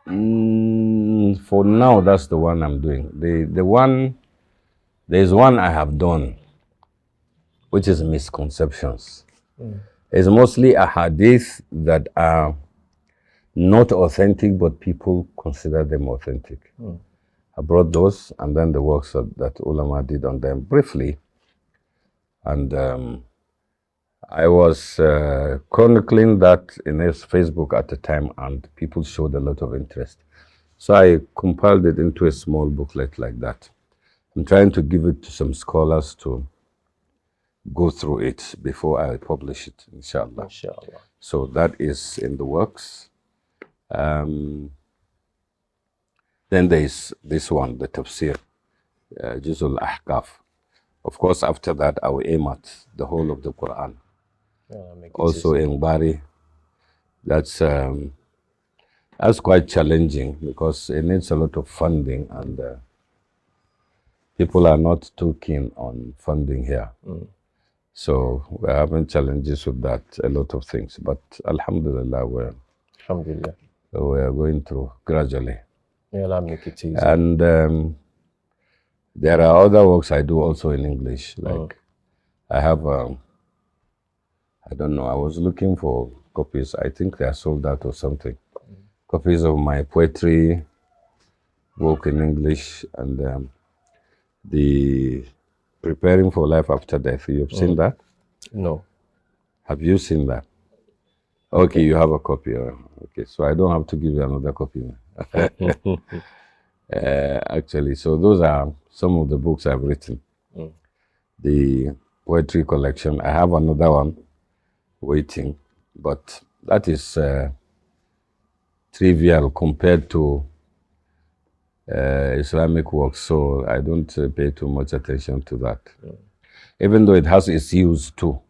For now, that's the one I'm doing. There's one I have done, which is misconceptions. It's mostly a hadith that are not authentic, but people consider them authentic. I brought those, and then the works that ulama did on them briefly. And I was chronicling that in his Facebook at the time, and people showed a lot of interest. So I compiled it into a small booklet like that. I'm trying to give it to some scholars to go through it before I publish it, inshallah. Inshallah. So that is in the works. Then there is this one, the tafsir, Juzul Ahkaf. Of course, after that, I will aim at the whole of the Quran. Also in Gbari. That's quite challenging because it needs a lot of funding, and people are not too keen on funding here. So we're having challenges with that, a lot of things. But alhamdulillah, we're going through gradually. May Allah make it easy. And there are other works I do also in English. Like I have, I don't know, I was looking for copies. I think they are sold out or something. Copies of my poetry book in English, and the Preparing for Life After Death. You've seen that? No. Have you seen that? Okay, you have a copy. Okay, so I don't have to give you another copy. Actually, so those are some of the books I've written. The poetry collection. I have another one waiting, but that is trivial compared to Islamic works, so I don't pay too much attention to that. Even though it has its use too,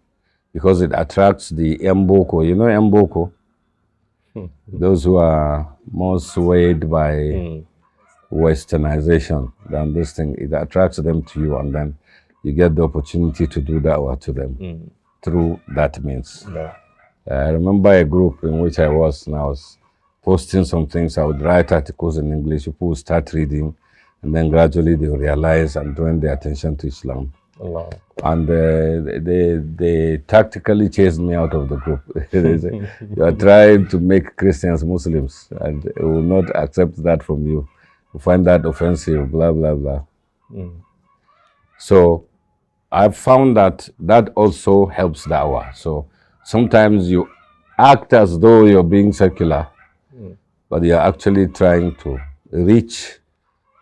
because it attracts the Mboko. You know Mboko? Those who are more swayed by westernization than this thing. It attracts them to you, and then you get the opportunity to do dawah to them through that means. I remember a group in which I was, and I was posting some things. I would write articles in English, people would start reading, and then gradually they would realize and turn their attention to Islam. Allah. And they tactically chased me out of the group. They say, you are trying to make Christians Muslims, and we will not accept that from you. We find that offensive, blah, blah, blah. So I've found that that also helps dawah. So sometimes you act as though you're being secular, but you're actually trying to reach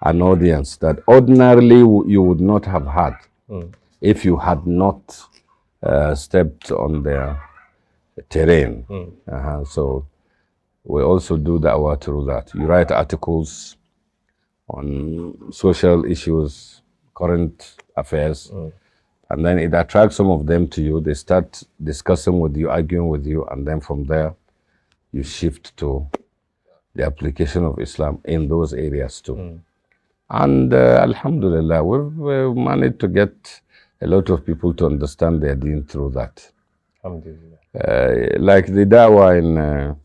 an audience that ordinarily you would not have had if you had not stepped on their terrain. So we also do dawah through that. You write articles on social issues, current affairs, and then it attracts some of them to you. They start discussing with you, arguing with you, and then from there you shift to the application of Islam in those areas too. And alhamdulillah, we've managed to get a lot of people to understand their deen through that. Alhamdulillah. Like the dawah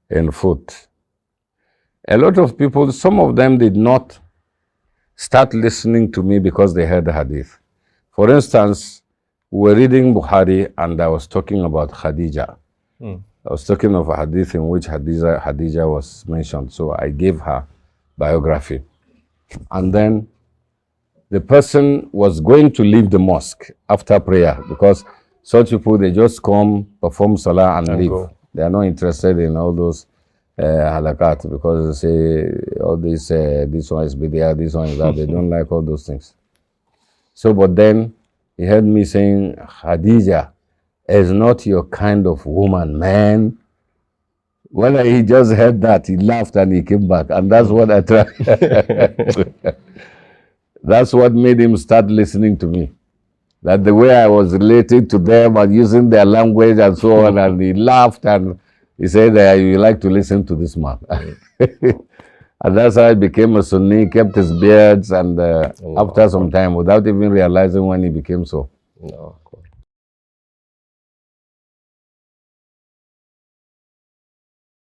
in food. A lot of people, some of them did not start listening to me because they heard the hadith. For instance, we were reading Bukhari, and I was talking about Khadija. I was talking of a hadith in which Khadija was mentioned. So I gave her biography. And then the person was going to leave the mosque after prayer, because such people, they just come, perform salah and leave. Go. They are not interested in all those halakat, because they say all this, this one is bid'ah, this one is that. They don't like all those things. So, but then he heard me saying, Khadija is not your kind of woman, man. When he just heard that, he laughed and he came back. And that's what I tried. That's what made him start listening to me. That the way I was relating to them and using their language and so on, and he laughed and he said that you like to listen to this man. And that's how he became a Sunni, kept his beards, and after some time, without even realizing when he became so. No, of course.